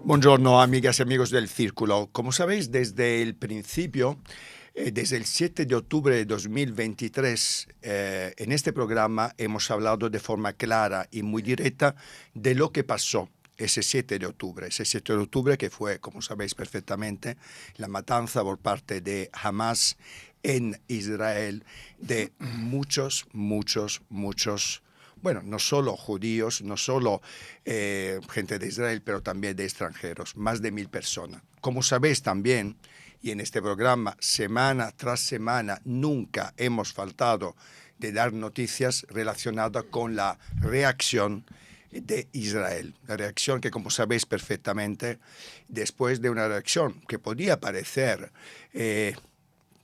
Buongiorno amigas y amigos del Círculo. Como sabéis, desde el principio, desde el 7 de octubre de 2023, en este programa hemos hablado de forma clara y muy directa de lo que pasó ese 7 de octubre que fue, como sabéis perfectamente, la matanza por parte de Hamas en Israel de muchos, bueno, no solo judíos, no solo gente de Israel, pero también de extranjeros, más de 1.000 personas. Como sabéis también, y en este programa, semana tras semana, nunca hemos faltado de dar noticias relacionadas con la reacción de Israel. La reacción que, como sabéis perfectamente, después de una reacción que podía parecer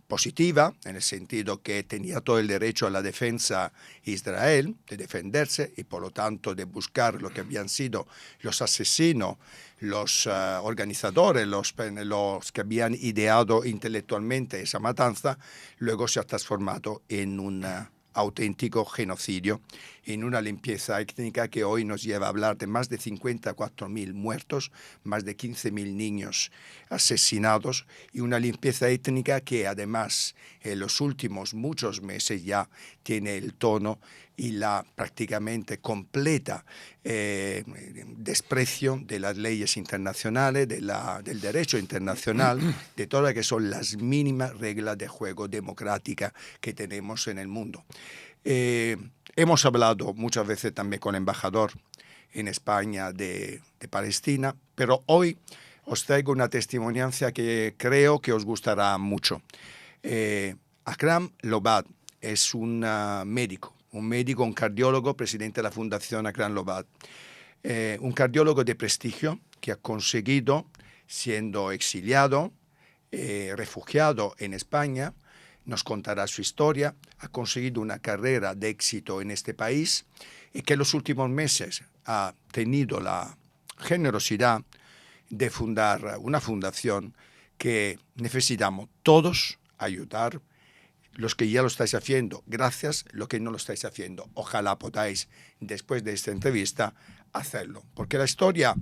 positiva, en el sentido que tenía todo el derecho a la defensa Israel, de defenderse y por lo tanto de buscar lo que habían sido los asesinos, los organizadores, los que habían ideado intelectualmente esa matanza, luego se ha transformado en un auténtico genocidio, en una limpieza étnica que hoy nos lleva a hablar de más de 54.000 muertos, más de 15.000 niños asesinados y una limpieza étnica que además en los últimos muchos meses ya tiene el tono y la prácticamente completa desprecio de las leyes internacionales, del derecho internacional, de todas las que son las mínimas reglas de juego democrática que tenemos en el mundo. Hemos hablado muchas veces también con el embajador en España de Palestina, pero hoy os traigo una testimonianza que creo que os gustará mucho. Akram Lobad es un médico, un cardiólogo, presidente de la Fundación Akram Lobad. Un cardiólogo de prestigio que ha conseguido, siendo exiliado, refugiado en España, nos contará su historia, ha conseguido una carrera de éxito en este país y que en los últimos meses ha tenido la generosidad de fundar una fundación que necesitamos todos ayudar, los que ya lo estáis haciendo, gracias, los que no lo estáis haciendo. Ojalá podáis, después de esta entrevista, hacerlo. Porque la historia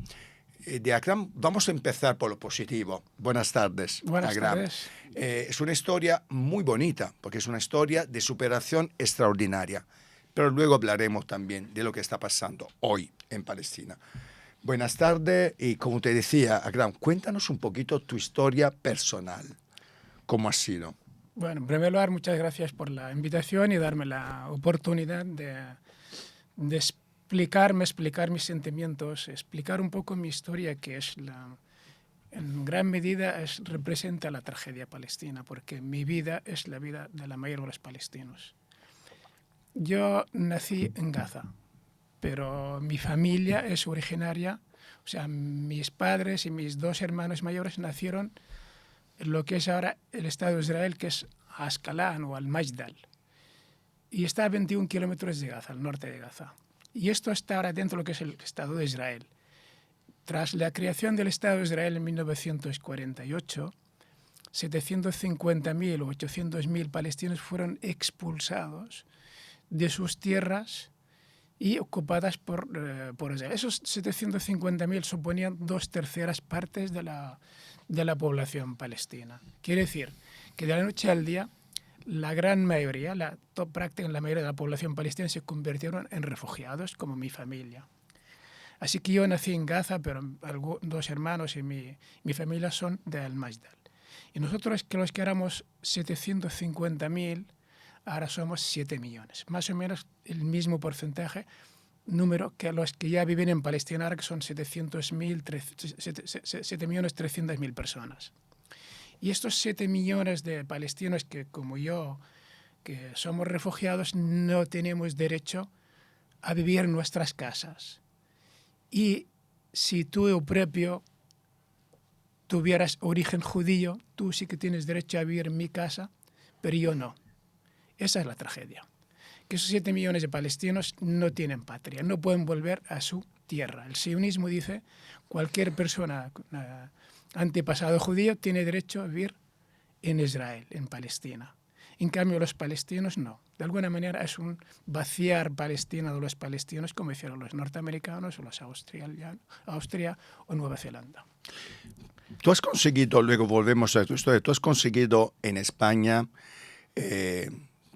de Akram, vamos a empezar por lo positivo. Buenas tardes, Buenas Akram. tardes. Es una historia muy bonita, porque es una historia de superación extraordinaria. Pero luego hablaremos también de lo que está pasando hoy en Palestina. Buenas tardes y como te decía, Akram, cuéntanos un poquito tu historia personal. ¿Cómo ha sido? Bueno, en primer lugar, muchas gracias por la invitación y darme la oportunidad de explicar mis sentimientos, explicar un poco mi historia, que es en gran medida representa la tragedia palestina, porque mi vida es la vida de la mayoría de los palestinos. Yo nací en Gaza, pero mi familia es originaria, o sea, mis padres y mis dos hermanos mayores nacieron en lo que es ahora el Estado de Israel, que es Ascalán o Al-Majdal. Y está a 21 kilómetros de Gaza, al norte de Gaza. Y esto está ahora dentro de lo que es el Estado de Israel. Tras la creación del Estado de Israel en 1948, 750.000 o 800.000 palestinos fueron expulsados de sus tierras y ocupadas por Israel. Esos 750.000 suponían 2/3 partes de la población palestina. Quiere decir que de la noche al día la gran mayoría, prácticamente la mayoría de la población palestina se convirtieron en refugiados, como mi familia. Así que yo nací en Gaza, pero dos hermanos y mi familia son de Al-Majdal. Y nosotros, que los que éramos 750.000, ahora somos 7 millones. Más o menos el mismo porcentaje, número que los que ya viven en Palestina, ahora que son 7.300.000 personas. Y estos 7 millones de palestinos que, como yo, que somos refugiados, no tenemos derecho a vivir en nuestras casas. Y si tú propio tuvieras origen judío, tú sí que tienes derecho a vivir en mi casa, pero yo no. Esa es la tragedia. Que esos 7 millones de palestinos no tienen patria, no pueden volver a su tierra. El sionismo dice cualquier persona antepasado judío tiene derecho a vivir en Israel, en Palestina. En cambio, los palestinos no. De alguna manera es un vaciar Palestina de los palestinos, como hicieron los norteamericanos o los australianos, Austria o Nueva Zelanda. Tú has conseguido, luego volvemos a tu historia, tú has conseguido en España,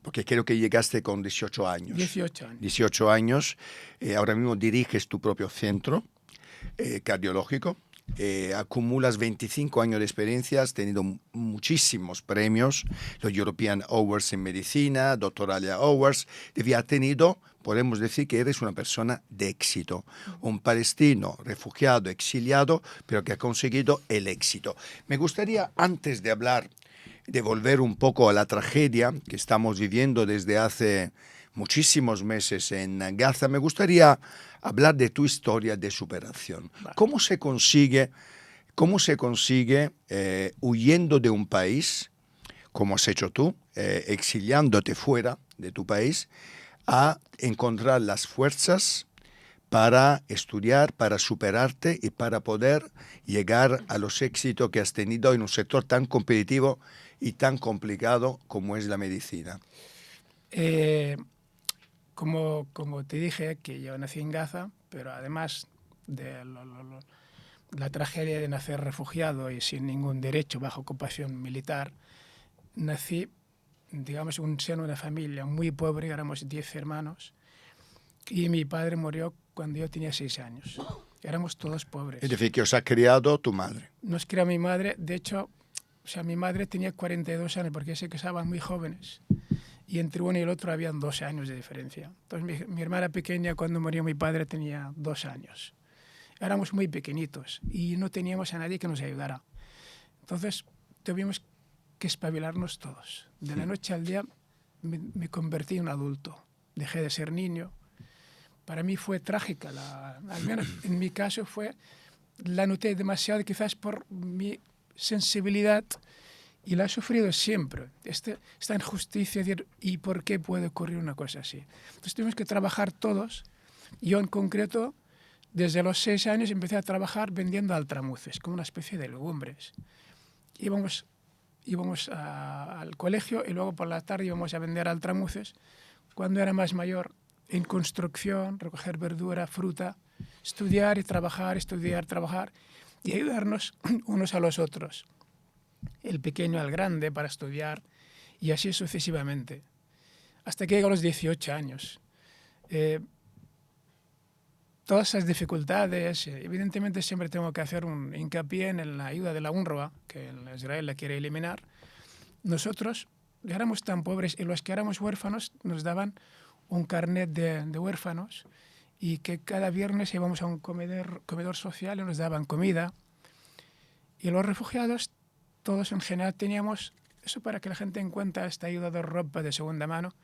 porque creo que llegaste con 18 años. 18 años. 18 años, ahora mismo diriges tu propio centro cardiológico. Acumulas 25 años de experiencia, has tenido muchísimos premios, los European Awards en Medicina, Doctoralia Awards, has tenido, podemos decir que eres una persona de éxito, un palestino refugiado, exiliado, pero que ha conseguido el éxito. Me gustaría, antes de hablar, de volver un poco a la tragedia que estamos viviendo desde hace muchísimos meses en Gaza, me gustaría hablar de tu historia de superación. Vale. ¿Cómo se consigue huyendo de un país, como has hecho tú, exiliándote fuera de tu país, a encontrar las fuerzas para estudiar, para superarte y para poder llegar a los éxitos que has tenido en un sector tan competitivo y tan complicado como es la medicina? Como te dije, que yo nací en Gaza, pero además de la tragedia de nacer refugiado y sin ningún derecho, bajo ocupación militar, nací, digamos, en un seno de una familia muy pobre, éramos 10 hermanos, y mi padre murió cuando yo tenía 6 años. Éramos todos pobres. Es decir, que os ha criado tu madre. Nos crió mi madre, de hecho, o sea, mi madre tenía 42 años porque se casaban muy jóvenes. Y entre uno y el otro habían 12 años de diferencia. Entonces mi hermana pequeña, cuando murió mi padre, tenía 2 años. Éramos muy pequeñitos y no teníamos a nadie que nos ayudara. Entonces tuvimos que espabilarnos todos. De la noche al día me convertí en un adulto. Dejé de ser niño. Para mí fue trágica. Al menos en mi caso la noté demasiado quizás por mi sensibilidad. Y la he sufrido siempre, esta injusticia de ¿y por qué puede ocurrir una cosa así? Entonces tuvimos que trabajar todos. Yo en concreto, desde los 6 años empecé a trabajar vendiendo altramuces, como una especie de legumbres. Íbamos al colegio y luego por la tarde íbamos a vender altramuces. Cuando era más mayor, en construcción, recoger verdura, fruta, estudiar y trabajar, estudiar, trabajar y ayudarnos unos a los otros. El pequeño al grande para estudiar y así sucesivamente, hasta que llego a los 18 años. Todas esas dificultades, evidentemente siempre tengo que hacer un hincapié en la ayuda de la UNRWA, que Israel la quiere eliminar. Nosotros éramos tan pobres y los que éramos huérfanos nos daban un carnet de huérfanos y que cada viernes íbamos a un comedor social y nos daban comida. Y los refugiados, todos en general teníamos, eso para que la gente encuentre esta ayuda de ropa de segunda mano,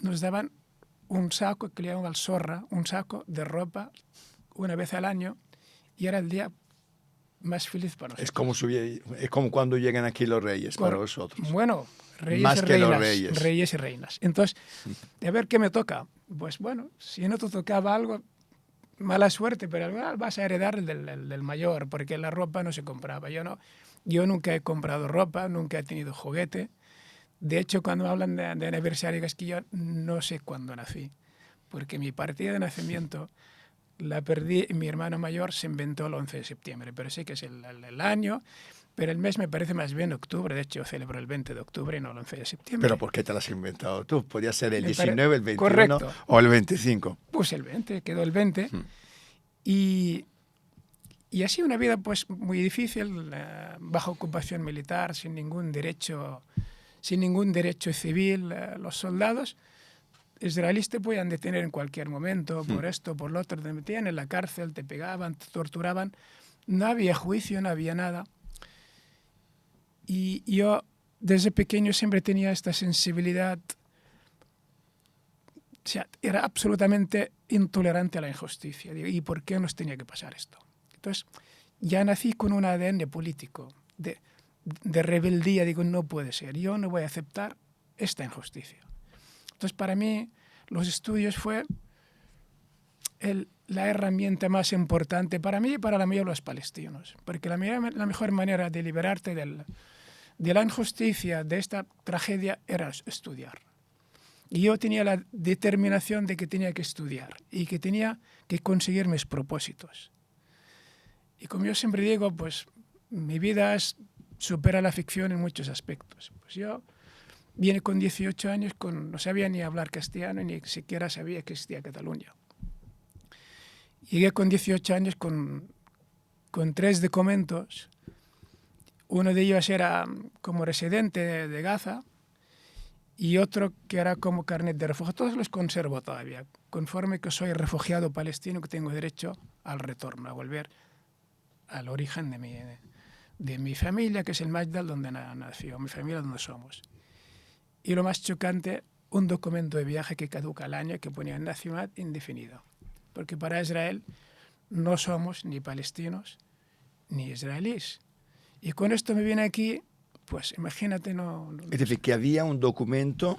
nos daban un saco que le llamaban zorra, un saco de ropa una vez al año y era el día más feliz para nosotros. Es como cuando llegan aquí los reyes para vosotros. Bueno, reyes más y que reinas, los reyes. Reyes y reinas. Entonces, a ver qué me toca. Pues bueno, si no te tocaba algo, mala suerte, pero al final vas a heredar el del mayor, porque la ropa no se compraba. Yo nunca he comprado ropa, nunca he tenido juguete. De hecho, cuando hablan de aniversario, es que yo no sé cuándo nací, porque mi partida de nacimiento la perdí y mi hermano mayor se inventó el 11 de septiembre, pero sé que es el año, pero el mes me parece más bien octubre. De hecho, celebro el 20 de octubre y no el 11 de septiembre. ¿Pero por qué te lo has inventado tú? Podía ser el Me 19, el 21 correcto. o el 25. Pues el 20, quedó el 20. Y ha sido una vida pues muy difícil, bajo ocupación militar, sin ningún derecho civil. Los soldados israelíes te podían detener en cualquier momento por esto, por lo otro, te metían en la cárcel, te pegaban, te torturaban. No había juicio, no había nada. Y yo desde pequeño siempre tenía esta sensibilidad. O sea, era absolutamente intolerante a la injusticia. Digo, ¿y por qué nos tenía que pasar esto? Entonces, ya nací con un ADN político, de rebeldía. Digo, no puede ser, yo no voy a aceptar esta injusticia. Entonces, para mí, los estudios fue la herramienta más importante para mí y para la mayoría de los palestinos. Porque la mejor manera de liberarte de la injusticia de esta tragedia era estudiar. Y yo tenía la determinación de que tenía que estudiar y que tenía que conseguir mis propósitos. Y como yo siempre digo, pues mi vida supera la ficción en muchos aspectos. Pues yo vine con 18 años, no sabía ni hablar castellano, ni siquiera sabía que existía Cataluña. Llegué con 18 años con 3 documentos. Uno de ellos era como residente de Gaza y otro que era como carnet de refugio. Todos los conservo todavía, conforme que soy refugiado palestino, que tengo derecho al retorno, a volver al origen de mi familia, que es el Majdal, donde nació, mi familia donde somos. Y lo más chocante, un documento de viaje que caduca al año que ponía nacionalidad indefinida. Porque para Israel no somos ni palestinos ni israelíes. Y con esto me viene aquí, pues imagínate, Es decir, que había un documento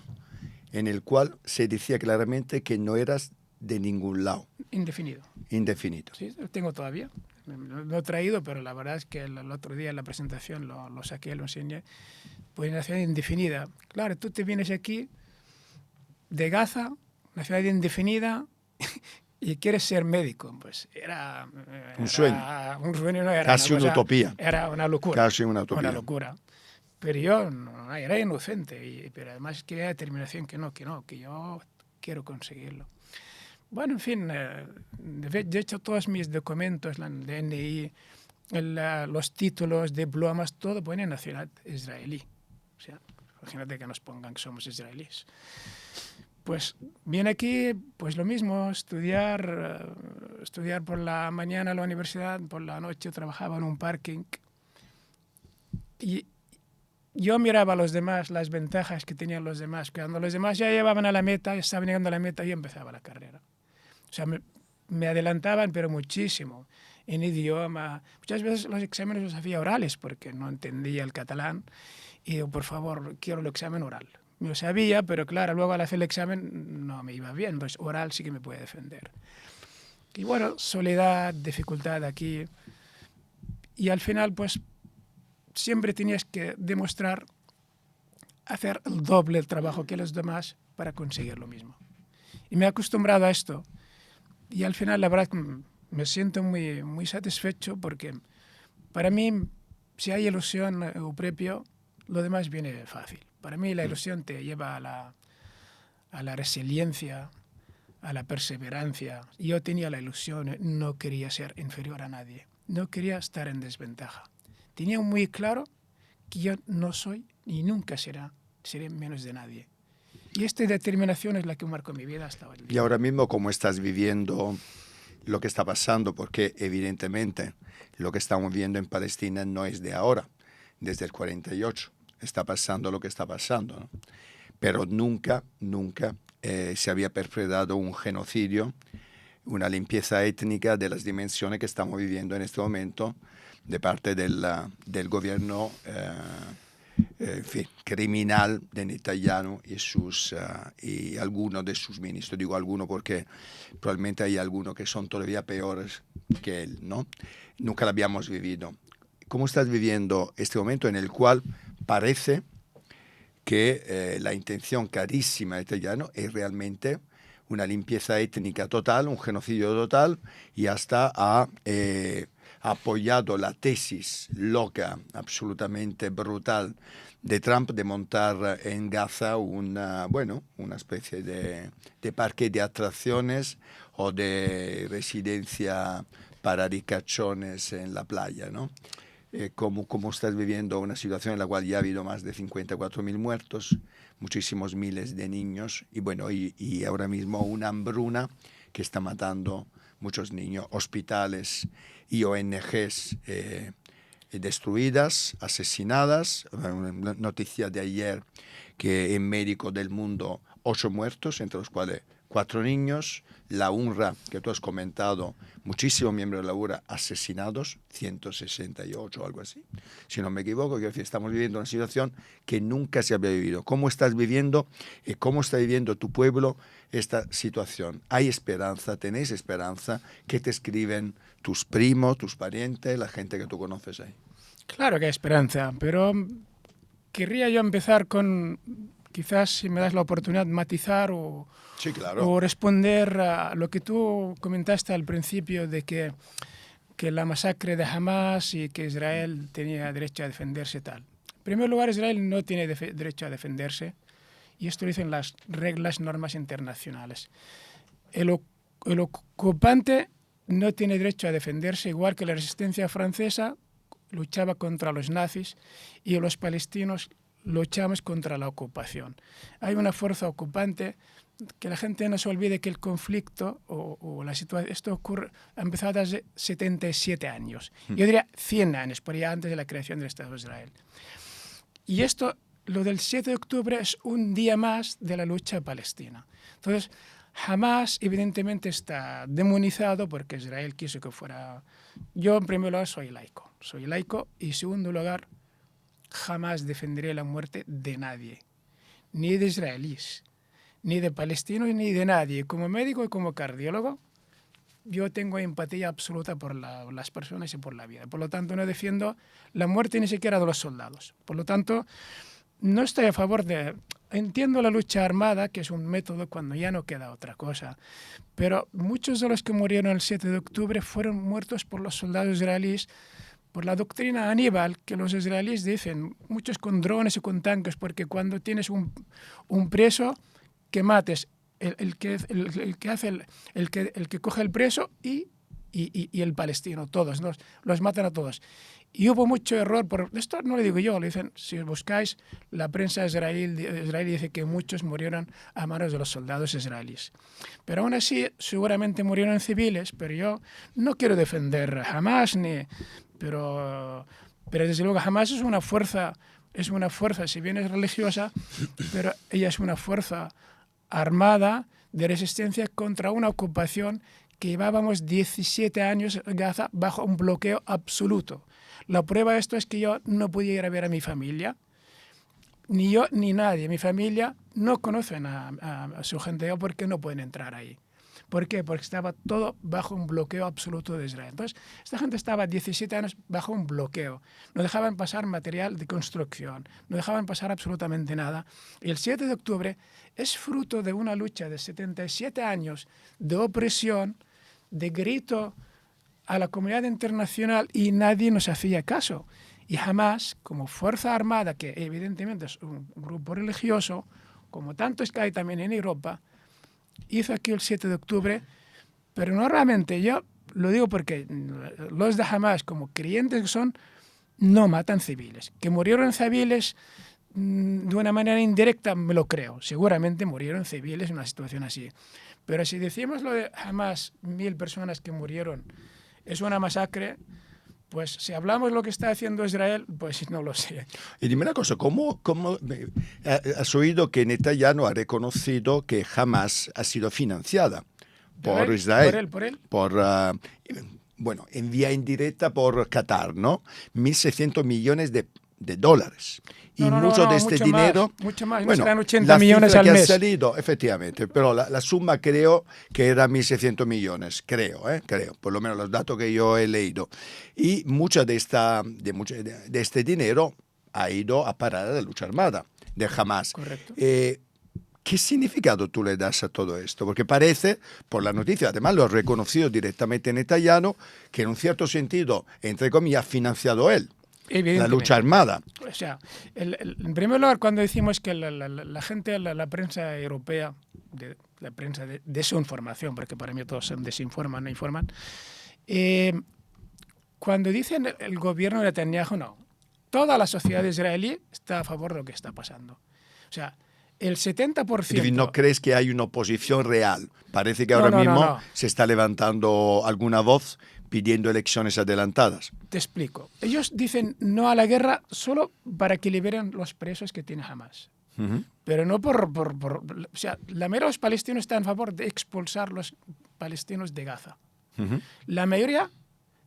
en el cual se decía claramente que no eras de ningún lado. Indefinido. Indefinido. Sí, lo tengo todavía. Lo he traído, pero la verdad es que el otro día en la presentación lo saqué, lo enseñé. Pues nacionalidad indefinida. Claro, tú te vienes aquí de Gaza, nacionalidad indefinida, y quieres ser médico. Pues era un sueño. Un sueño, no era casi una utopía. Era una locura. Casi una utopía. Una locura. Pero yo no, era inocente, pero además quería determinación que yo quiero conseguirlo. Bueno, en fin, de hecho todos mis documentos, la DNI, los títulos, diplomas, todo pone nacionalidad israelí. O sea, imagínate que nos pongan que somos israelíes. Pues viene aquí, pues lo mismo, estudiar por la mañana en la universidad, por la noche trabajaba en un parking. Y yo miraba a los demás, las ventajas que tenían los demás. Cuando los demás ya llevaban a la meta, estaban llegando a la meta, yo empezaba la carrera. O sea, me adelantaban, pero muchísimo, en idioma. Muchas veces los exámenes los hacía orales porque no entendía el catalán. Y digo, por favor, quiero el examen oral. Yo sabía, pero claro, luego al hacer el examen no me iba bien. Entonces, oral sí que me puede defender. Y bueno, soledad, dificultad aquí. Y al final, pues, siempre tenías que demostrar hacer el doble el trabajo que los demás para conseguir lo mismo. Y me he acostumbrado a esto. Y al final, la verdad, me siento muy, muy satisfecho porque para mí, si hay ilusión o propio, lo demás viene fácil. Para mí la ilusión te lleva a la resiliencia, a la perseverancia. Yo tenía la ilusión, no quería ser inferior a nadie, no quería estar en desventaja. Tenía muy claro que yo no soy ni nunca seré menos de nadie. Y esta determinación es la que marcó mi vida hasta hoy. Y ahora mismo, ¿cómo estás viviendo lo que está pasando? Porque evidentemente lo que estamos viendo en Palestina no es de ahora, desde el 48. Está pasando lo que está pasando, ¿no? Pero nunca se había perpetrado un genocidio, una limpieza étnica de las dimensiones que estamos viviendo en este momento de parte del gobierno en fin, criminal de Netanyahu y algunos de sus ministros. Digo algunos porque probablemente hay algunos que son todavía peores que él, ¿no? Nunca lo habíamos vivido. ¿Cómo estás viviendo este momento en el cual parece que la intención clarísima de Netanyahu es realmente una limpieza étnica total, un genocidio total, y hasta ha apoyado la tesis loca, absolutamente brutal, de Trump de montar en Gaza una especie de parque de atracciones o de residencia para ricachones en la playa, ¿no? ¿Cómo estás viviendo una situación en la cual ya ha habido más de 54.000 muertos, muchísimos miles de niños y ahora mismo una hambruna que está matando muchos niños, hospitales y ONGs destruidas, asesinadas? Una noticia de ayer que en Médico del Mundo 8 muertos, entre los cuales 4 niños. La UNRWA, que tú has comentado, muchísimos miembros de la UNRWA asesinados, 168 o algo así, si no me equivoco. Quiero decir, estamos viviendo una situación que nunca se había vivido. ¿Cómo estás viviendo y cómo está viviendo tu pueblo esta situación? ¿Hay esperanza? ¿Tenéis esperanza? ¿Qué te escriben tus primos, tus parientes, la gente que tú conoces ahí? Claro que hay esperanza, pero querría yo empezar con, quizás si me das la oportunidad, matizar Sí, claro. o responder a lo que tú comentaste al principio de que la masacre de Hamas y que Israel tenía derecho a defenderse tal. En primer lugar, Israel no tiene derecho a defenderse y esto lo dicen las reglas, normas internacionales. El ocupante no tiene derecho a defenderse, igual que la resistencia francesa luchaba contra los nazis y los palestinos luchamos contra la ocupación. Hay una fuerza ocupante, que la gente no se olvide que el conflicto o la situación, esto ha empezado hace 77 años. Yo diría 100 años, por allá antes de la creación del Estado de Israel. Y esto, lo del 7 de octubre, es un día más de la lucha palestina. Entonces, Hamas evidentemente está demonizado porque Israel quiso que fuera... Yo, en primer lugar, soy laico y, en segundo lugar, jamás defenderé la muerte de nadie, ni de israelíes, ni de palestinos, ni de nadie. Como médico y como cardiólogo, yo tengo empatía absoluta por las personas y por la vida. Por lo tanto, no defiendo la muerte ni siquiera de los soldados. Por lo tanto, no estoy a favor de... Entiendo la lucha armada, que es un método cuando ya no queda otra cosa, pero muchos de los que murieron el 7 de octubre fueron muertos por los soldados israelíes, por la doctrina Aníbal, que los israelíes dicen, muchos con drones y con tanques, porque cuando tienes un preso, que mates el que coge el preso y el palestino, todos, los matan a todos. Y hubo mucho error, esto no lo digo yo, lo dicen, si buscáis, la prensa israelí dice que muchos murieron a manos de los soldados israelíes. Pero aún así, seguramente murieron civiles, pero yo no quiero defender Hamas, pero desde luego Hamas es una fuerza, si bien es religiosa, pero ella es una fuerza armada de resistencia contra una ocupación que llevábamos 17 años en Gaza bajo un bloqueo absoluto. La prueba de esto es que yo no podía ir a ver a mi familia, ni yo ni nadie. Mi familia no conocen a su gente porque no pueden entrar ahí. ¿Por qué? Porque estaba todo bajo un bloqueo absoluto de Israel. Entonces, esta gente estaba 17 años bajo un bloqueo. No dejaban pasar material de construcción, no dejaban pasar absolutamente nada. Y el 7 de octubre es fruto de una lucha de 77 años de opresión, de grito a la comunidad internacional y nadie nos hacía caso. Y Hamas, como fuerza armada, que evidentemente es un grupo religioso, como tantos que hay también en Europa, hizo aquí el 7 de octubre, pero normalmente yo lo digo porque los de Hamas, como creyentes que son, no matan civiles. Que murieron civiles de una manera indirecta, me lo creo. Seguramente murieron civiles en una situación así. Pero si decimos lo de Hamas, 1000 personas que murieron, es una masacre, pues si hablamos lo que está haciendo Israel, pues no lo sé. Y dime una cosa, ¿cómo has oído que Netanyahu ha reconocido que Hamas ha sido financiada por Israel? Por él. Bueno, en vía indirecta por Qatar, ¿no? 1.600 millones de dólares. Y mucho de este dinero... Mucho más, bueno, serán 80 millones al mes. mes. Ha salido, efectivamente, pero la suma creo que era 1.600 millones, creo, por lo menos los datos que yo he leído. Y mucho de este dinero ha ido a parar a la lucha armada de Hamas. Correcto. ¿Qué significado tú le das a todo esto? Porque parece, por la noticia, además lo ha reconocido directamente Netanyahu, que en un cierto sentido, entre comillas, ha financiado él la lucha armada. O sea, en primer lugar, cuando decimos que la gente, la prensa europea, la prensa de desinformación, porque para mí todos son desinforman, no informan, cuando dicen el gobierno de Netanyahu, no. Toda la sociedad israelí está a favor de lo que está pasando. O sea, el 70%... ¿No crees que hay una oposición real? Parece que ahora mismo se está levantando alguna voz pidiendo elecciones adelantadas. Te explico. Ellos dicen no a la guerra solo para que liberen los presos que tiene Hamas. Pero no o sea, la mayoría de los palestinos están a favor de expulsar los palestinos de Gaza. La mayoría,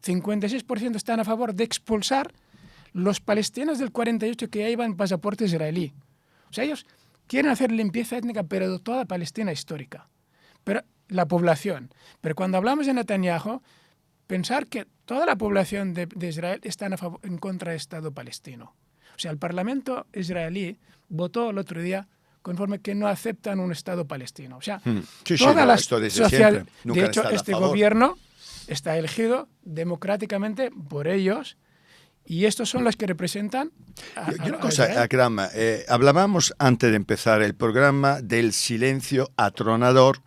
56%, están a favor de expulsar los palestinos del 48 que ya llevan pasaporte israelí. O sea, ellos quieren hacer limpieza étnica, pero de toda Palestina histórica. Pero la población. Pero cuando hablamos de Netanyahu, pensar que toda la población de Israel está en contra del Estado palestino. O sea, el Parlamento israelí votó el otro día conforme que no aceptan un Estado palestino. O sea, Sí, todas no, las esto desde sociedades... siempre. Nunca De han hecho, estado a este favor. gobierno está elegido democráticamente por ellos y estos son los que representan Y una a cosa, Israel. Akram, hablábamos antes de empezar el programa del silencio atronador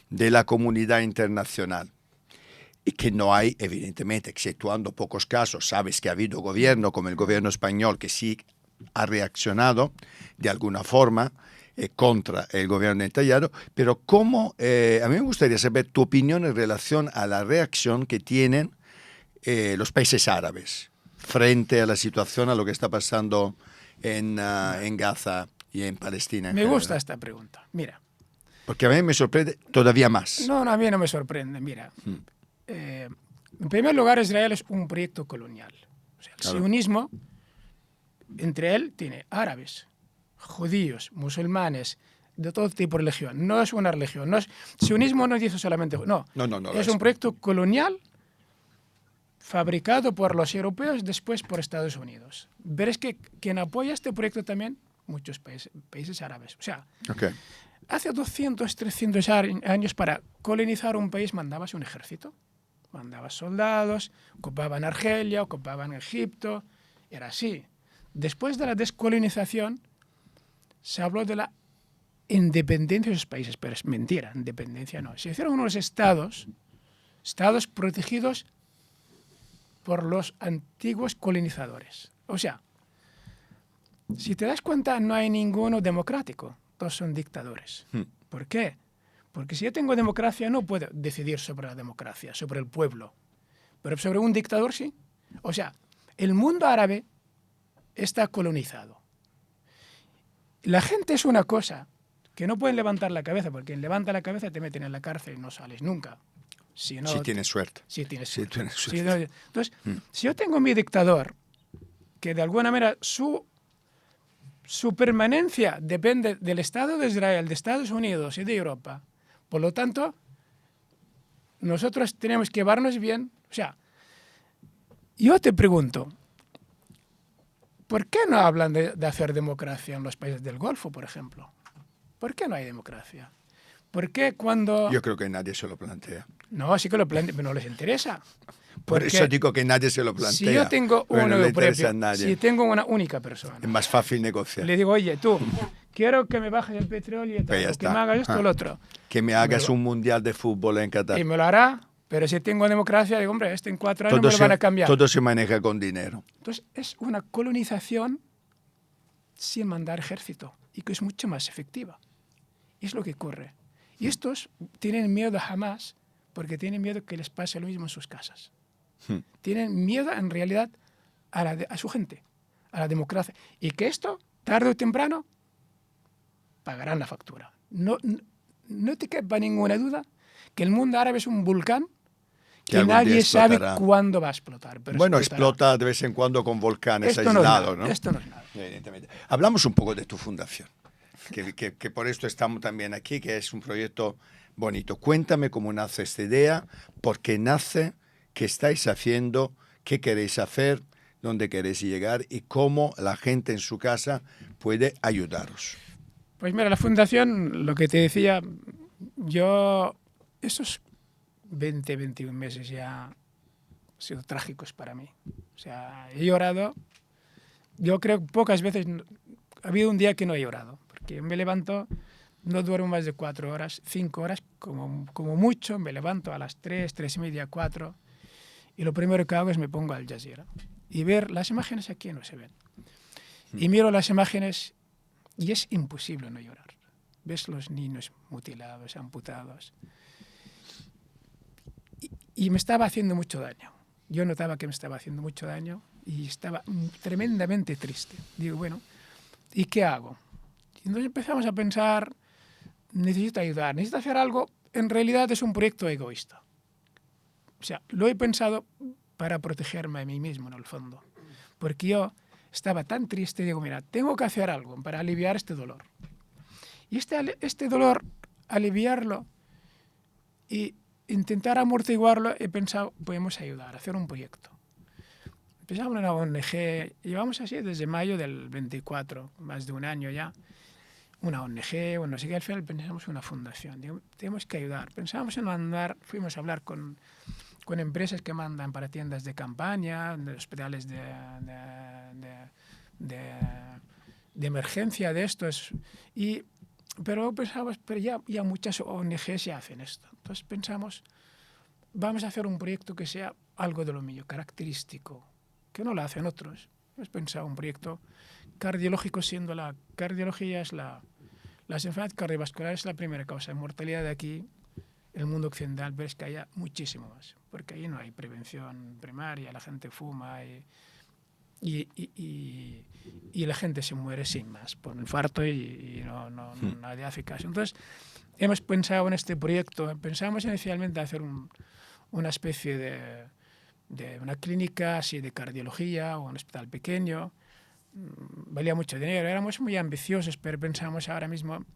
de la comunidad internacional. Y que no hay, evidentemente, exceptuando pocos casos, sabes que ha habido gobierno como el gobierno español que sí ha reaccionado de alguna forma contra el gobierno de Netanyahu, pero cómo, a mí me gustaría saber tu opinión en relación a la reacción que tienen los países árabes frente a la situación, a lo que está pasando en Gaza y en Palestina en Me general. gusta esta pregunta. Mira. Porque a mí me sorprende todavía más. No, a mí no me sorprende. Mira, en primer lugar, Israel es un proyecto colonial. O sea, el Claro. sionismo, entre él, tiene árabes, judíos, musulmanes, de todo tipo de religión. No es una religión. Sionismo no dice solamente... No, No, es un proyecto colonial fabricado por los europeos, después por Estados Unidos. Veréis que quien apoya este proyecto también, muchos países árabes. O sea, Okay. hace 200, 300 años para colonizar un país mandabas un ejército, mandabas soldados, ocupaban Argelia, ocupaban Egipto, era así. Después de la descolonización se habló de la independencia de esos países, pero es mentira, independencia no. Se hicieron unos estados protegidos por los antiguos colonizadores. O sea, si te das cuenta, no hay ninguno democrático. Todos son dictadores. ¿Por qué? Porque si yo tengo democracia, no puedo decidir sobre la democracia, sobre el pueblo. Pero sobre un dictador sí. O sea, el mundo árabe está colonizado. La gente es una cosa que no pueden levantar la cabeza, porque quien levanta la cabeza te meten en la cárcel y no sales nunca. Si tienes suerte. Si tienes Si suerte. tienes suerte. Entonces, si yo tengo mi dictador, que de alguna manera su permanencia depende del Estado de Israel, de Estados Unidos y de Europa, por lo tanto, nosotros tenemos que llevarnos bien. O sea, yo te pregunto, ¿por qué no hablan de hacer democracia en los países del Golfo, por ejemplo? ¿Por qué no hay democracia? ¿Por qué cuando...? Yo creo que nadie se lo plantea. No, sí que lo plantean, pero no les interesa. Por eso digo que nadie se lo plantea. Si yo tengo no le interesa a nadie. si tengo una única persona, Es más fácil negociar. le digo, oye, tú, quiero que me bajes el petróleo y tal, ya o que está. me hagas esto o lo otro. Que me hagas un mundial de fútbol en Qatar. Y me lo hará, pero si tengo democracia, digo, hombre, en 4 años me lo van a cambiar. Todo se maneja con dinero. Entonces, es una colonización sin mandar ejército y que es mucho más efectiva. Y es lo que ocurre. Y estos tienen miedo a Hamas porque tienen miedo que les pase lo mismo en sus casas. Tienen miedo, en realidad, a su gente, a la democracia. Y que esto, tarde o temprano, pagarán la factura. No te quepa ninguna duda que el mundo árabe es un volcán que nadie sabe cuándo va a explotar. Pero bueno, explota de vez en cuando con volcanes aislados, ¿no? Esto no es nada. Evidentemente. Hablamos un poco de tu fundación, que por esto estamos también aquí, que es un proyecto bonito. Cuéntame cómo nace esta idea, por qué nace, qué estáis haciendo, qué queréis hacer, dónde queréis llegar y cómo la gente en su casa puede ayudaros. Pues mira, la fundación, lo que te decía, yo, esos 20, 21 meses ya han sido trágicos para mí. O sea, he llorado. Yo creo que pocas veces, ha habido un día que no he llorado, porque me levanto, no duermo más de 4 horas, 5 horas, como mucho, me levanto a las 3, 3:30, 4, y lo primero que hago es me pongo Al Jazeera y ver las imágenes aquí no se ven. Y miro las imágenes y es imposible no llorar. Ves los niños mutilados, amputados. Y me estaba haciendo mucho daño. Yo notaba que me estaba haciendo mucho daño y estaba tremendamente triste. Digo, bueno, ¿y qué hago? Y entonces empezamos a pensar, necesito ayudar, necesito hacer algo. En realidad es un proyecto egoísta. O sea, lo he pensado para protegerme a mí mismo, en el fondo. Porque yo estaba tan triste, digo, mira, tengo que hacer algo para aliviar este dolor. Y este dolor, aliviarlo y intentar amortiguarlo, he pensado, podemos ayudar, hacer un proyecto. pensamos en una ONG, llevamos así desde mayo del 24, más de un año ya, una ONG, o no sé qué, al final pensamos en una fundación, digo, tenemos que ayudar. Pensamos en mandar, fuimos a hablar con empresas que mandan para tiendas de campaña, de hospitales de emergencia de estos, pero pensamos, pero ya muchas ONGs ya hacen esto. Entonces pensamos, vamos a hacer un proyecto que sea algo de lo mío, característico, que no lo hacen otros. Hemos pensado un proyecto cardiológico, siendo la cardiología es las enfermedades cardiovasculares es la primera causa de mortalidad de aquí, el mundo occidental, pero es que haya muchísimo más, porque ahí no hay prevención primaria, la gente fuma y la gente se muere sin más, por infarto y nadie hace caso. Entonces, hemos pensado en este proyecto, pensamos inicialmente hacer una especie de una clínica así de cardiología o un hospital pequeño. Valía mucho dinero, éramos muy ambiciosos, pero pensamos ahora mismo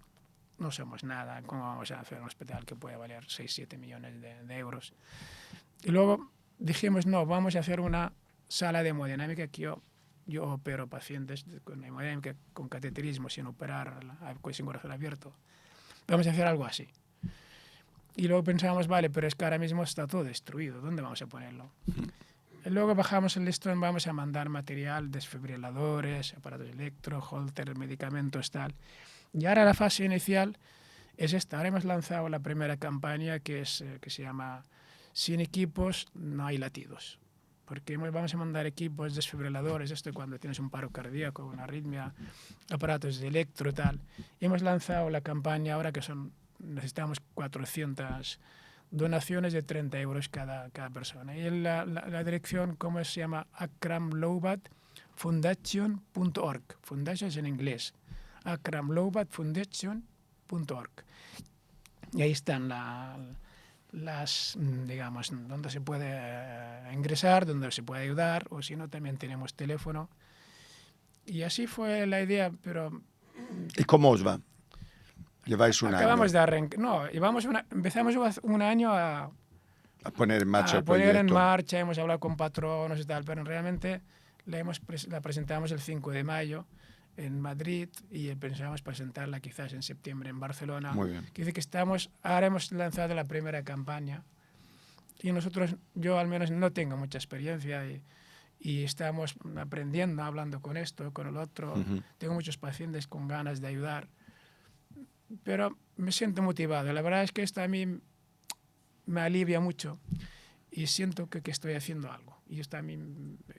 no somos nada, ¿cómo vamos a hacer un hospital que puede valer 6-7 millones de euros? Y luego dijimos, no, vamos a hacer una sala de hemodinámica que yo opero pacientes con hemodinámica, con cateterismo, sin operar, sin corazón abierto. Vamos a hacer algo así. Y luego pensamos, vale, pero es que ahora mismo está todo destruido, ¿dónde vamos a ponerlo? Y luego bajamos el listón, vamos a mandar material, desfibriladores, aparatos electro, holter, medicamentos, tal. Y ahora la fase inicial es esta. Ahora hemos lanzado la primera campaña que se llama Sin equipos no hay latidos. Porque vamos a mandar equipos desfibriladores, esto cuando tienes un paro cardíaco, una arritmia, aparatos de electro y tal. Y hemos lanzado la campaña ahora que necesitamos 400 donaciones de 30 euros cada persona. Y la dirección, ¿cómo se llama? akramlobatfoundation.org. Foundation es en inglés. akramlobatfoundation.org. Y ahí están las, digamos, donde se puede ingresar, donde se puede ayudar, o si no, también tenemos teléfono. Y así fue la idea, pero... ¿Y cómo os va? Lleváis un Acabamos año. Empezamos un año a poner en marcha el poner en proyecto. marcha, hemos hablado con patronos y tal, pero realmente la presentamos el 5 de mayo en Madrid y pensábamos presentarla quizás en septiembre en Barcelona. Muy bien. Quiere decir que ahora hemos lanzado la primera campaña y yo al menos no tengo mucha experiencia y estamos aprendiendo, hablando con esto, con el otro. Tengo muchos pacientes con ganas de ayudar, pero me siento motivado. La verdad es que esto a mí me alivia mucho y siento que estoy haciendo algo. Y esto a mí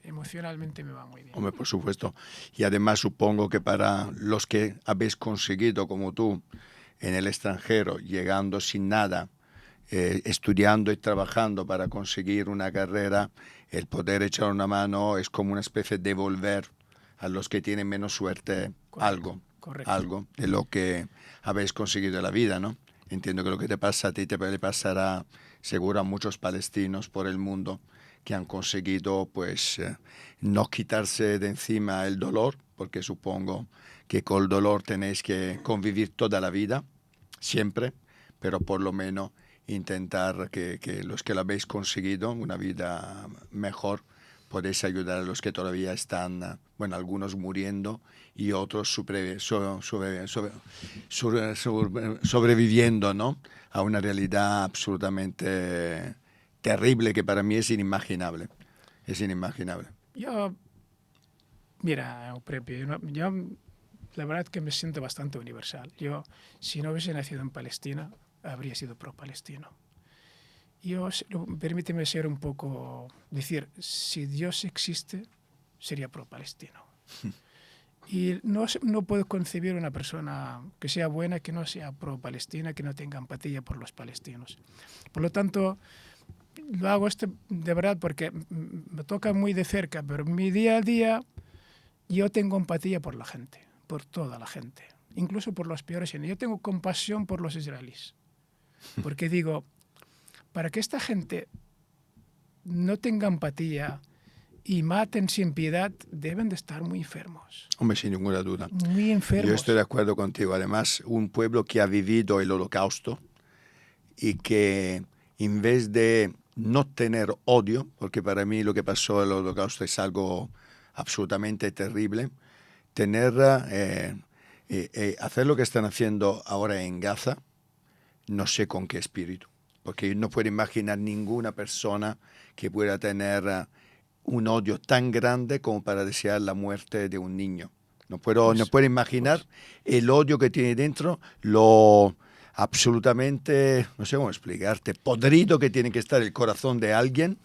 emocionalmente me va muy bien. Hombre, por supuesto. Y además supongo que para los que habéis conseguido, como tú, en el extranjero, llegando sin nada, estudiando y trabajando para conseguir una carrera, el poder echar una mano es como una especie de devolver a los que tienen menos suerte algo de lo que habéis conseguido en la vida, ¿no? Entiendo que lo que te pasa a ti le pasará seguro a muchos palestinos por el mundo que han conseguido pues no quitarse de encima el dolor, porque supongo que con el dolor tenéis que convivir toda la vida, siempre, pero por lo menos intentar que los que lo habéis conseguido, una vida mejor, podéis ayudar a los que todavía están, bueno, algunos muriendo y otros sobreviviendo, ¿no? A una realidad absolutamente terrible que para mí es inimaginable. Es inimaginable. Mira, Eupropio, yo la verdad es que me siento bastante universal. Yo, si no hubiese nacido en Palestina, habría sido pro-palestino. Permíteme ser un poco, decir, si Dios existe, sería pro-palestino. Y no puedo concebir una persona que sea buena, que no sea pro-palestina, que no tenga empatía por los palestinos. Por lo tanto, lo hago esto de verdad porque me toca muy de cerca, pero en mi día a día yo tengo empatía por la gente, por toda la gente, incluso por los peores. Yo tengo compasión por los israelíes, porque digo, para que esta gente no tenga empatía y maten sin piedad, deben de estar muy enfermos. Hombre, sin ninguna duda. Muy enfermos. Yo estoy de acuerdo contigo. Además, un pueblo que ha vivido el Holocausto y que en vez de no tener odio, porque para mí lo que pasó en el Holocausto es algo absolutamente terrible, hacer lo que están haciendo ahora en Gaza, no sé con qué espíritu, porque no puedo imaginar ninguna persona que pueda tener un odio tan grande como para desear la muerte de un niño. No puedo imaginar el odio que tiene dentro, lo absolutamente, no sé cómo explicarte, podrido que tiene que estar el corazón de alguien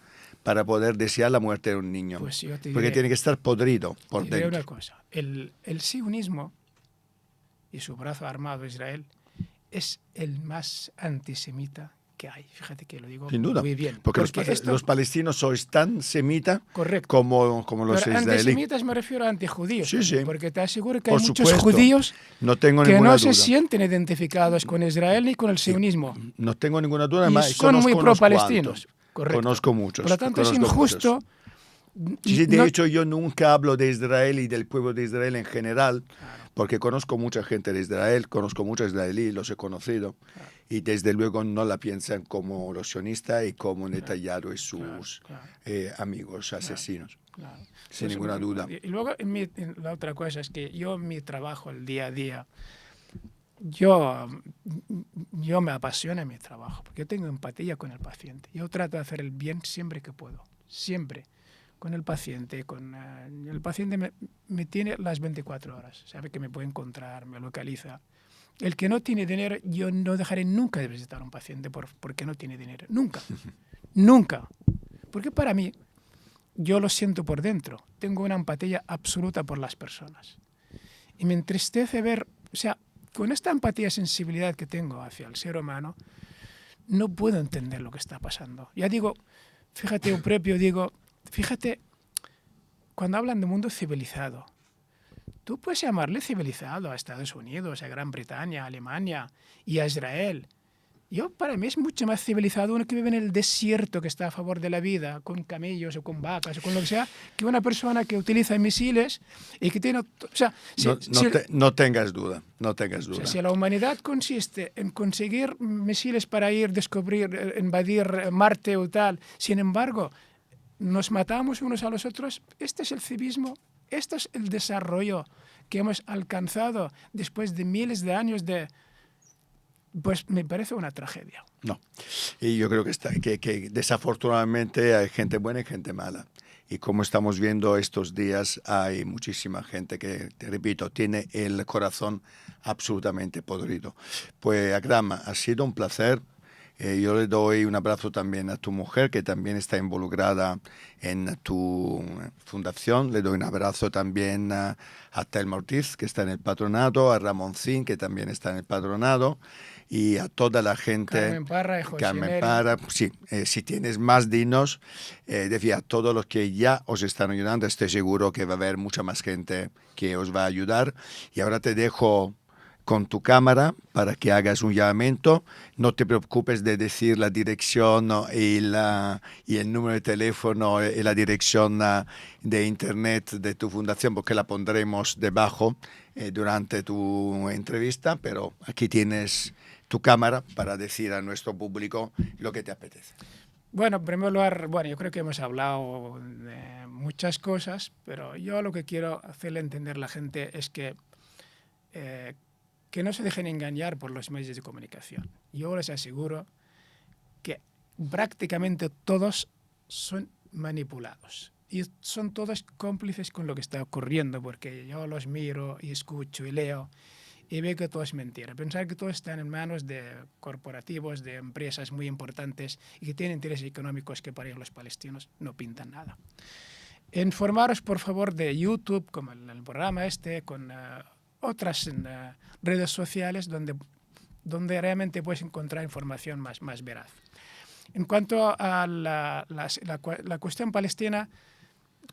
para poder desear la muerte de un niño. Pues yo te diré, porque tiene que estar podrido por te diré dentro. una cosa. El sionismo y su brazo armado Israel es el más antisemita que hay. Fíjate que lo digo Sin duda, muy bien. porque los palestinos son tan semitas como los Pero israelíes. Antisemitas me refiero a antijudíos, Sí, también, sí. porque te aseguro que Por hay muchos supuesto. judíos No tengo que ninguna no duda. se sienten identificados con Israel ni con el sionismo. No tengo ninguna duda, Y además, son muy conozco unos pro-palestinos. cuantos. Correcto. Conozco muchos. Por lo tanto, es conozco injusto. muchos. Sí, de hecho, yo nunca hablo de Israel y del pueblo de Israel en general, porque conozco mucha gente de Israel, conozco muchos israelíes, los he conocido, y desde luego no la piensan como los sionistas y como Netanyahu y sus amigos asesinos. Claro. Sin ninguna duda. Y luego, la otra cosa es que yo, en mi trabajo, el día a día, yo me apasiona mi trabajo, porque yo tengo empatía con el paciente. Yo trato de hacer el bien siempre que puedo, siempre. Con el paciente, el paciente me tiene las 24 horas, sabe que me puede encontrar, me localiza. El que no tiene dinero, yo no dejaré nunca de visitar a un paciente porque no tiene dinero, nunca, nunca. Porque para mí, yo lo siento por dentro, tengo una empatía absoluta por las personas. Y me entristece ver, o sea, con esta empatía y sensibilidad que tengo hacia el ser humano, no puedo entender lo que está pasando. Ya digo, fíjate, Eupropio, fíjate, cuando hablan de mundo civilizado, tú puedes llamarle civilizado a Estados Unidos, a Gran Bretaña, a Alemania y a Israel. Para mí es mucho más civilizado uno que vive en el desierto, que está a favor de la vida, con camellos o con vacas o con lo que sea, que una persona que utiliza misiles y que tiene... O sea, no tengas duda, no tengas duda. O sea, si la humanidad consiste en conseguir misiles para descubrir, invadir Marte o tal, sin embargo, nos matamos unos a los otros, este es el civismo, este es el desarrollo que hemos alcanzado después de miles de años de... Pues me parece una tragedia. No, y yo creo que desafortunadamente hay gente buena y gente mala. Y como estamos viendo estos días, hay muchísima gente que, te repito, tiene el corazón absolutamente podrido. Pues, Akram, ha sido un placer. Yo le doy un abrazo también a tu mujer, que también está involucrada en tu fundación. Le doy un abrazo también a Telma Ortiz, que está en el patronato, a Ramoncín, que también está en el patronato, y a toda la gente. Carmen Parra y José Carmen Neri. Parra, sí. Si tienes más, dinos. Decía a todos los que ya os están ayudando, estoy seguro que va a haber mucha más gente que os va a ayudar. Y ahora te dejo con tu cámara para que hagas un llamamiento. No te preocupes de decir la dirección y el número de teléfono y la dirección de internet de tu fundación, porque la pondremos debajo durante tu entrevista, pero aquí tienes tu cámara para decir a nuestro público lo que te apetece. Bueno, en primer lugar, yo creo que hemos hablado de muchas cosas, pero yo lo que quiero hacerle entender a la gente es que no se dejen engañar por los medios de comunicación. Yo les aseguro que prácticamente todos son manipulados y son todos cómplices con lo que está ocurriendo, porque yo los miro y escucho y leo y veo que todo es mentira. Pensar que todo está en manos de corporativos, de empresas muy importantes y que tienen intereses económicos que para ellos los palestinos no pintan nada. Informaros, por favor, de YouTube, como el programa con otras redes sociales donde realmente puedes encontrar información más veraz. En cuanto a la cuestión palestina,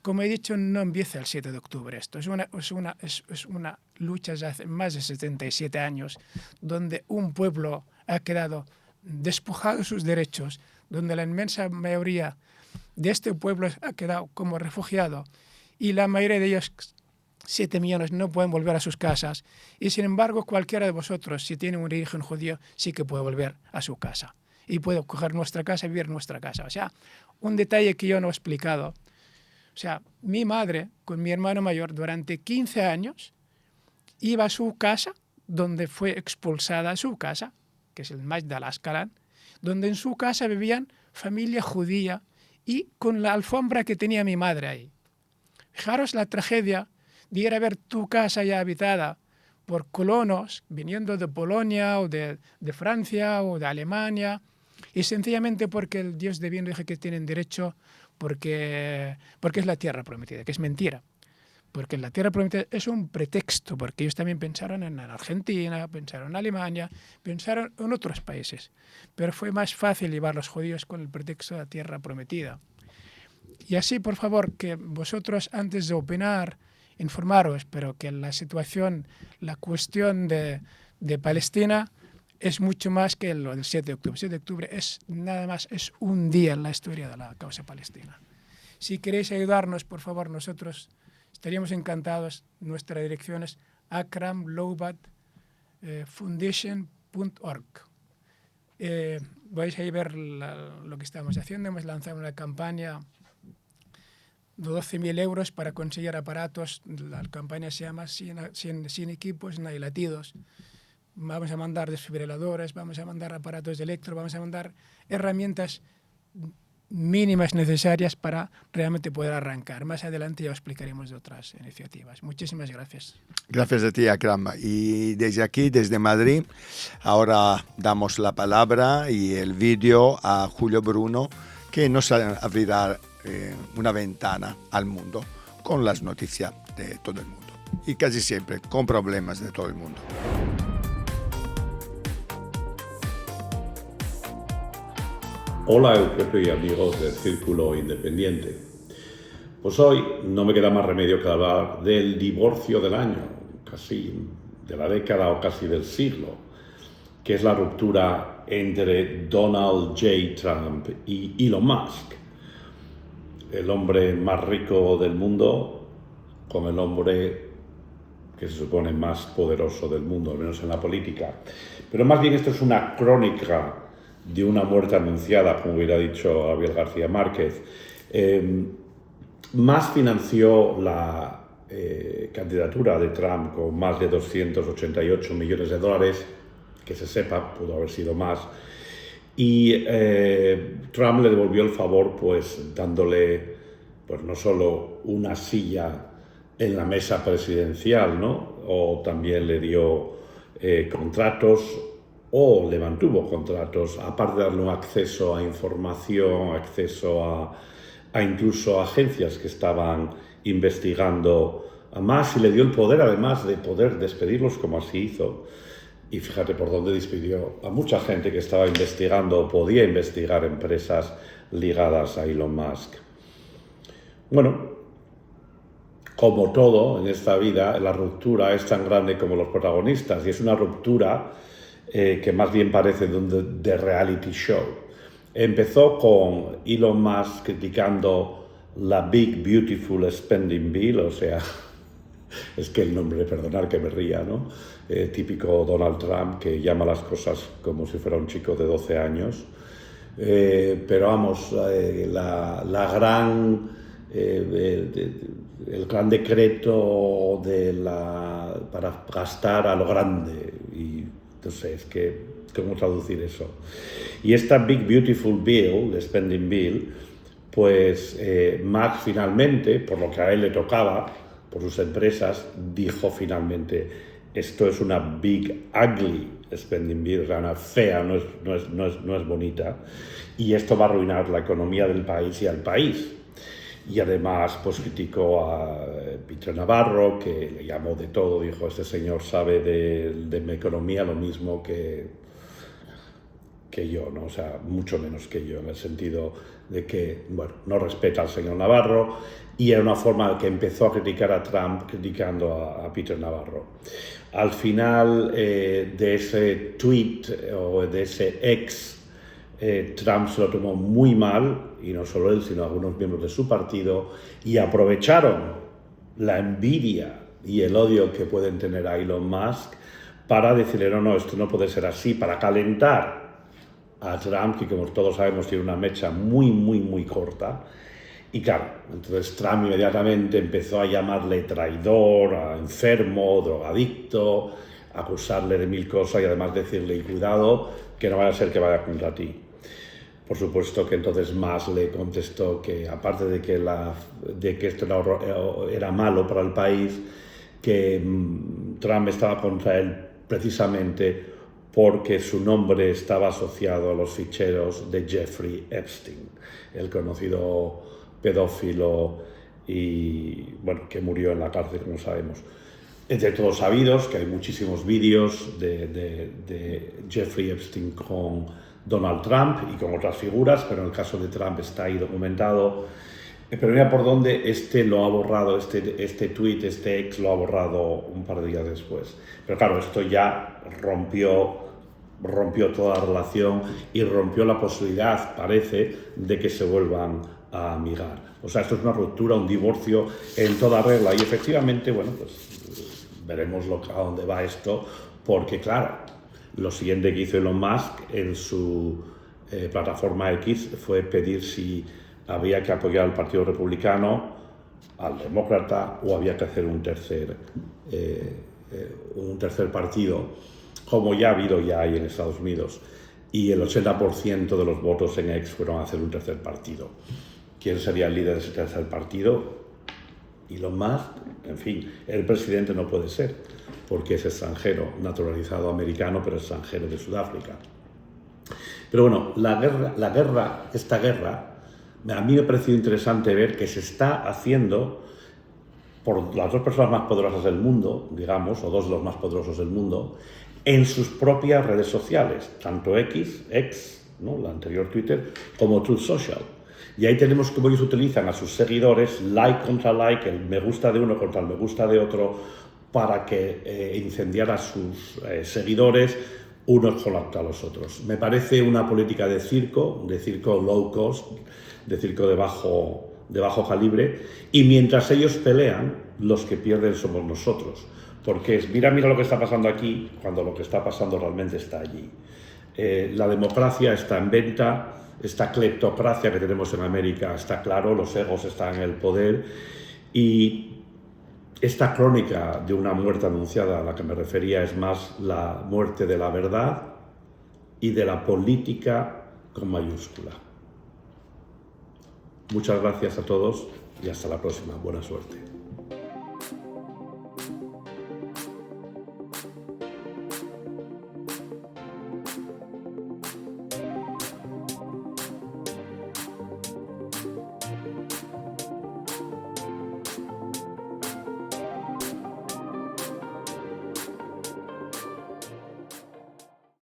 como he dicho, no empieza el 7 de octubre esto. Es una lucha ya hace más de 77 años donde un pueblo ha quedado despojado de sus derechos, donde la inmensa mayoría de este pueblo ha quedado como refugiado y la mayoría de ellos, 7 millones, no pueden volver a sus casas. Y sin embargo, cualquiera de vosotros, si tiene un origen judío, sí que puede volver a su casa. y puedo coger nuestra casa y vivir en nuestra casa. O sea, un detalle que yo no he explicado. O sea, mi madre con mi hermano mayor durante 15 años iba a su casa, donde fue expulsada a su casa, que es el Majd al-Asqalan, donde en su casa vivían familia judía y con la alfombra que tenía mi madre ahí. Fijaros la tragedia de ir a ver tu casa ya habitada por colonos viniendo de Polonia o de Francia o de Alemania, y sencillamente porque el Dios divino dice que tienen derecho porque es la tierra prometida, que es mentira. Porque la tierra prometida es un pretexto, porque ellos también pensaron en Argentina, pensaron en Alemania, pensaron en otros países. Pero fue más fácil llevar a los judíos con el pretexto de la tierra prometida. Y así, por favor, que vosotros antes de opinar, informaros, pero que la situación, la cuestión de Palestina es mucho más que lo del 7 de octubre. El 7 de octubre es nada más, es un día en la historia de la causa palestina. Si queréis ayudarnos, por favor, nosotros estaríamos encantados. Nuestra dirección es akramlobat.foundation.org. Vais a ver lo que estamos haciendo. Hemos lanzado una campaña de 12.000 euros para conseguir aparatos. La campaña se llama Sin equipos, no hay latidos. Vamos a mandar desfibriladores, vamos a mandar aparatos de electro, vamos a mandar herramientas mínimas necesarias para realmente poder arrancar. Más adelante ya os explicaremos de otras iniciativas. Muchísimas gracias. Gracias a ti, Akram. Y desde aquí, desde Madrid, ahora damos la palabra y el vídeo a Julio Bruno, que nos abrirá una ventana al mundo con las noticias de todo el mundo y casi siempre con problemas de todo el mundo. Hola Eusebio y amigos del Círculo Independiente. Pues hoy no me queda más remedio que hablar del divorcio del año, casi de la década o casi del siglo, que es la ruptura entre Donald J. Trump y Elon Musk, el hombre más rico del mundo con el hombre que se supone más poderoso del mundo, al menos en la política. Pero más bien esto es una crónica de una muerte anunciada, como hubiera dicho Gabriel García Márquez. Musk financió la candidatura de Trump con más de 288 millones de dólares, que se sepa, pudo haber sido más, y Trump le devolvió el favor pues dándole pues no solo una silla en la mesa presidencial, ¿no? O también le dio contratos o le mantuvo contratos, aparte de darle un acceso a información, acceso a incluso agencias que estaban investigando a Musk, y le dio el poder además de poder despedirlos como así hizo. Y fíjate por dónde despidió a mucha gente que estaba investigando o podía investigar empresas ligadas a Elon Musk. Bueno, como todo en esta vida, la ruptura es tan grande como los protagonistas, y es una ruptura que más bien parece de reality show. Empezó con Elon Musk criticando la Big Beautiful Spending Bill, o sea, es que el nombre, perdonar que me ría, ¿no? Típico Donald Trump, que llama las cosas como si fuera un chico de 12 años. Pero vamos, el gran decreto para gastar a lo grande, y entonces, ¿cómo traducir eso? Y esta Big Beautiful Bill, the Spending Bill, pues Musk finalmente, por lo que a él le tocaba, por sus empresas, dijo finalmente: esto es una Big Ugly Spending Bill, o sea, una fea, no es bonita, y esto va a arruinar la economía del país y al país. Y además pues criticó a Peter Navarro, que le llamó de todo, dijo: este señor sabe de mi economía lo mismo que yo, ¿no? O sea, mucho menos que yo, en el sentido de que, bueno, no respeta al señor Navarro, y era una forma que empezó a criticar a Trump criticando a Peter Navarro. Al final de ese tweet o de ese ex, Trump se lo tomó muy mal, y no solo él, sino algunos miembros de su partido, y aprovecharon la envidia y el odio que pueden tener a Elon Musk para decirle: no, esto no puede ser así, para calentar a Trump, que como todos sabemos tiene una mecha muy corta. Y claro, entonces Trump inmediatamente empezó a llamarle traidor, a enfermo, drogadicto, a acusarle de 1000 cosas y además decirle, y cuidado, que no vaya a ser que vaya contra ti. Por supuesto que entonces Musk le contestó que aparte de que esto era malo para el país, que Trump estaba contra él precisamente porque su nombre estaba asociado a los ficheros de Jeffrey Epstein, el conocido pedófilo y bueno, que murió en la cárcel, como sabemos. Es de todos sabidos que hay muchísimos vídeos de Jeffrey Epstein con Donald Trump y con otras figuras, pero en el caso de Trump está ahí documentado. Pero mira por dónde lo ha borrado, este tweet, este ex lo ha borrado un par de días después. Pero claro, esto ya rompió toda la relación y rompió la posibilidad, parece, de que se vuelvan a amigar. O sea, esto es una ruptura, un divorcio en toda regla. Y efectivamente, bueno, pues veremos a dónde va esto, porque claro, lo siguiente que hizo Elon Musk en su plataforma X fue pedir si había que apoyar al Partido Republicano, al Demócrata, o había que hacer un tercer partido, como ya ha habido ahí en Estados Unidos. Y el 80% de los votos en X fueron a hacer un tercer partido. ¿Quién sería el líder de ese tercer partido? Elon Musk. En fin, el presidente no puede ser, porque es extranjero, naturalizado americano, pero extranjero de Sudáfrica. Pero bueno, esta guerra, a mí me ha parecido interesante ver que se está haciendo por las dos personas más poderosas del mundo, digamos, o dos de los más poderosos del mundo, en sus propias redes sociales, tanto X, ¿no?, la anterior Twitter, como Truth Social. Y ahí tenemos cómo ellos utilizan a sus seguidores, like contra like, el me gusta de uno contra el me gusta de otro, para que incendiar a sus seguidores unos contra los otros. Me parece una política de circo low cost, de circo de bajo calibre, y mientras ellos pelean, los que pierden somos nosotros. Porque es, mira lo que está pasando aquí, cuando lo que está pasando realmente está allí. La democracia está en venta, esta cleptocracia que tenemos en América está claro, los egos están en el poder, y esta crónica de una muerte anunciada a la que me refería es más la muerte de la verdad y de la política con mayúscula. Muchas gracias a todos y hasta la próxima. Buena suerte.